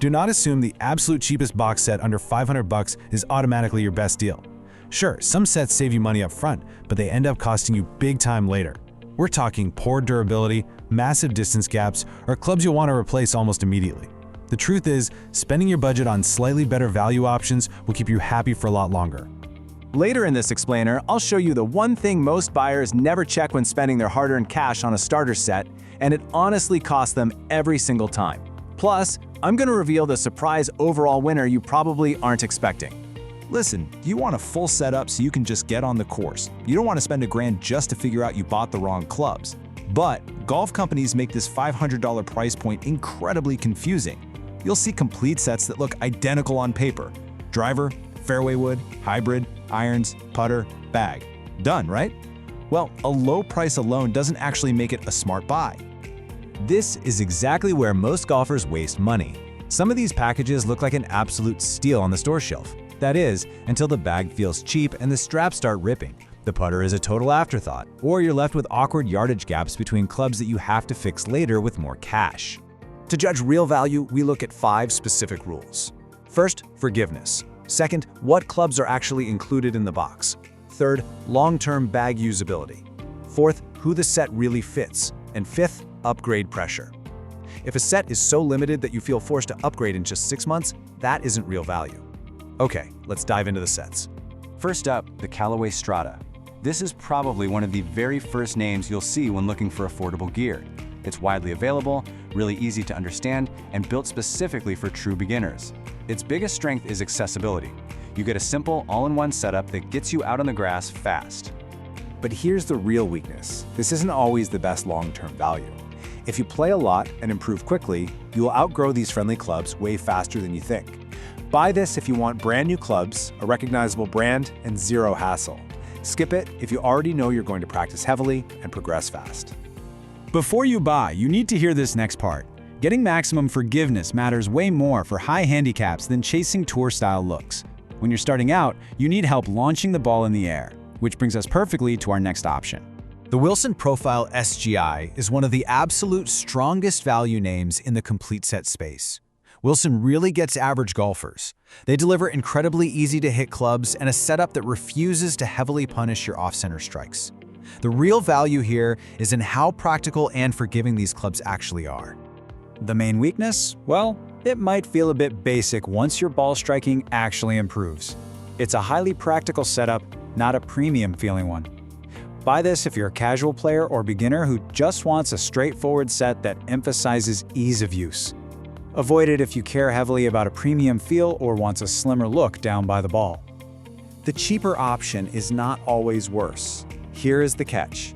Do not assume the absolute cheapest box set under $500 is automatically your best deal. Sure, some sets save you money up front, but they end up costing you big time later. We're talking poor durability, massive distance gaps, or clubs you'll want to replace almost immediately. The truth is, spending your budget on slightly better value options will keep you happy for a lot longer. Later in this explainer, I'll show you the one thing most buyers never check when spending their hard-earned cash on a starter set, and it honestly costs them every single time. Plus, I'm going to reveal the surprise overall winner you probably aren't expecting. Listen, you want a full setup so you can just get on the course. You don't want to spend $1,000 just to figure out you bought the wrong clubs. But golf companies make this $500 price point incredibly confusing. You'll see complete sets that look identical on paper. Driver, fairway wood, hybrid, irons, putter, bag. Done, right? Well, a low price alone doesn't actually make it a smart buy. This is exactly where most golfers waste money. Some of these packages look like an absolute steal on the store shelf. That is, until the bag feels cheap and the straps start ripping. The putter is a total afterthought, or you're left with awkward yardage gaps between clubs that you have to fix later with more cash. To judge real value, we look at 5 specific rules. First, forgiveness. Second, what clubs are actually included in the box. Third, long-term bag usability. Fourth, who the set really fits. And fifth, upgrade pressure. If a set is so limited that you feel forced to upgrade in just 6 months, that isn't real value. Okay, let's dive into the sets. First up, the Callaway Strata. This is probably one of the very first names you'll see when looking for affordable gear. It's widely available, really easy to understand, and built specifically for true beginners. Its biggest strength is accessibility. You get a simple, all-in-one setup that gets you out on the grass fast. But here's the real weakness. This isn't always the best long-term value. If you play a lot and improve quickly, you will outgrow these friendly clubs way faster than you think. Buy this if you want brand new clubs, a recognizable brand, and zero hassle. Skip it if you already know you're going to practice heavily and progress fast. Before you buy, you need to hear this next part. Getting maximum forgiveness matters way more for high handicaps than chasing tour-style looks. When you're starting out, you need help launching the ball in the air, which brings us perfectly to our next option. The Wilson Profile SGI is one of the absolute strongest value names in the complete set space. Wilson really gets average golfers. They deliver incredibly easy-to-hit clubs and a setup that refuses to heavily punish your off-center strikes. The real value here is in how practical and forgiving these clubs actually are. The main weakness? Well, it might feel a bit basic once your ball striking actually improves. It's a highly practical setup, not a premium-feeling one. Buy this if you're a casual player or beginner who just wants a straightforward set that emphasizes ease of use. Avoid it if you care heavily about a premium feel or wants a slimmer look down by the ball. The cheaper option is not always worse. Here is the catch.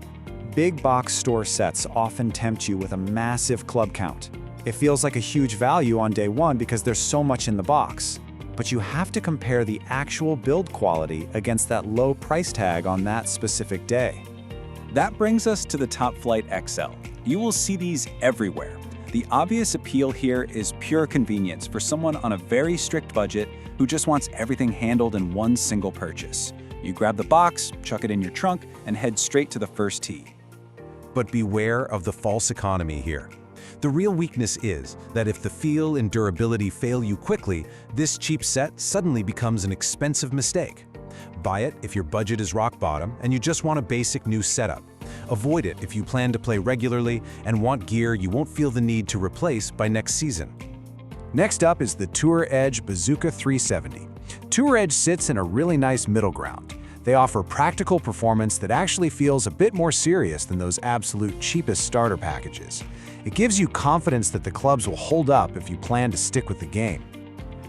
Big box store sets often tempt you with a massive club count. It feels like a huge value on day one because there's so much in the box. But you have to compare the actual build quality against that low price tag on that specific day. That brings us to the Top Flite XL. You will see these everywhere. The obvious appeal here is pure convenience for someone on a very strict budget who just wants everything handled in one single purchase. You grab the box, chuck it in your trunk, and head straight to the first tee. But beware of the false economy here. The real weakness is that if the feel and durability fail you quickly, this cheap set suddenly becomes an expensive mistake. Buy it if your budget is rock bottom and you just want a basic new setup. Avoid it if you plan to play regularly and want gear you won't feel the need to replace by next season. Next up is the Tour Edge Bazooka 370. Tour Edge sits in a really nice middle ground. They offer practical performance that actually feels a bit more serious than those absolute cheapest starter packages. It gives you confidence that the clubs will hold up if you plan to stick with the game.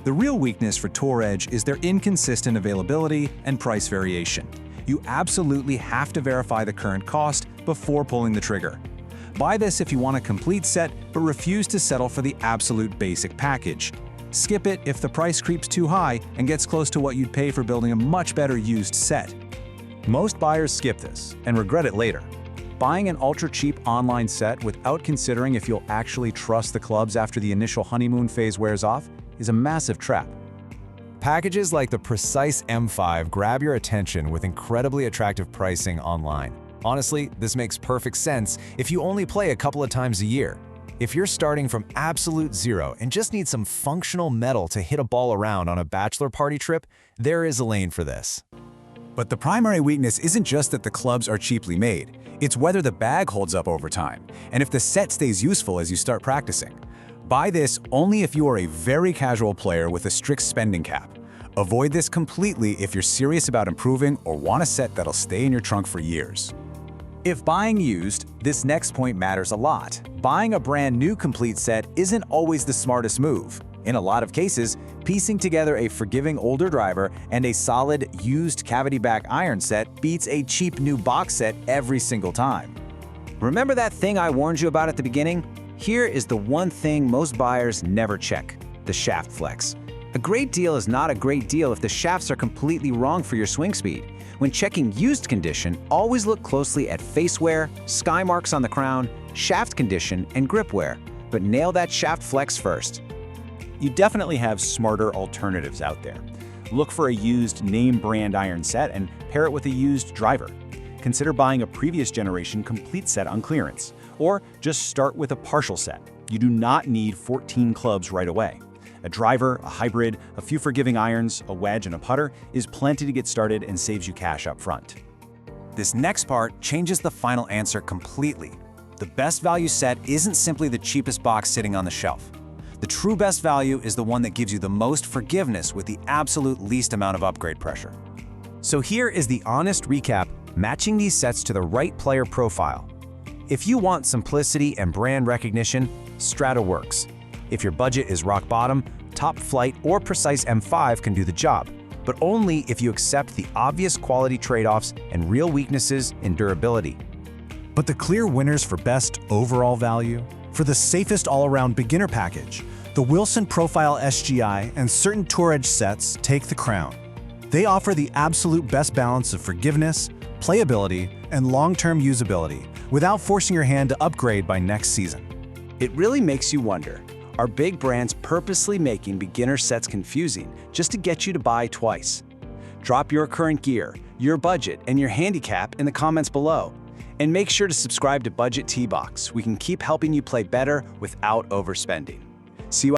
The real weakness for Tour Edge is their inconsistent availability and price variation. You absolutely have to verify the current cost before pulling the trigger. Buy this if you want a complete set but refuse to settle for the absolute basic package. Skip it if the price creeps too high and gets close to what you'd pay for building a much better used set. Most buyers skip this and regret it later. Buying an ultra-cheap online set without considering if you'll actually trust the clubs after the initial honeymoon phase wears off is a massive trap. Packages like the Precise M5 grab your attention with incredibly attractive pricing online. Honestly, this makes perfect sense if you only play a couple of times a year. If you're starting from absolute zero and just need some functional metal to hit a ball around on a bachelor party trip, there is a lane for this. But the primary weakness isn't just that the clubs are cheaply made. It's whether the bag holds up over time, and if the set stays useful as you start practicing. Buy this only if you are a very casual player with a strict spending cap. Avoid this completely if you're serious about improving or want a set that'll stay in your trunk for years. If buying used, this next point matters a lot. Buying a brand new complete set isn't always the smartest move. In a lot of cases, piecing together a forgiving older driver and a solid used cavity back iron set beats a cheap new box set every single time. Remember that thing I warned you about at the beginning? Here is the one thing most buyers never check: the shaft flex. A great deal is not a great deal if the shafts are completely wrong for your swing speed. When checking used condition, always look closely at face wear, sky marks on the crown, shaft condition, and grip wear, but nail that shaft flex first. You definitely have smarter alternatives out there. Look for a used name brand iron set and pair it with a used driver. Consider buying a previous generation complete set on clearance, or just start with a partial set. You do not need 14 clubs right away. A driver, a hybrid, a few forgiving irons, a wedge, and a putter is plenty to get started and saves you cash up front. This next part changes the final answer completely. The best value set isn't simply the cheapest box sitting on the shelf. The true best value is the one that gives you the most forgiveness with the absolute least amount of upgrade pressure. So here is the honest recap, matching these sets to the right player profile. If you want simplicity and brand recognition, Strata works. If your budget is rock bottom, top Flite or precise M5 can do the job, but only if you accept the obvious quality trade-offs and real weaknesses in durability. But the clear winners for best overall value, for the safest all-around beginner package, the Wilson Profile SGI and certain Tour Edge sets take the crown. They offer the absolute best balance of forgiveness, playability, and long-term usability without forcing your hand to upgrade by next season. It really makes you wonder, are big brands purposely making beginner sets confusing just to get you to buy twice? Drop your current gear, your budget, and your handicap in the comments below. And make sure to subscribe to Budget T-Box. We can keep helping you play better without overspending. See you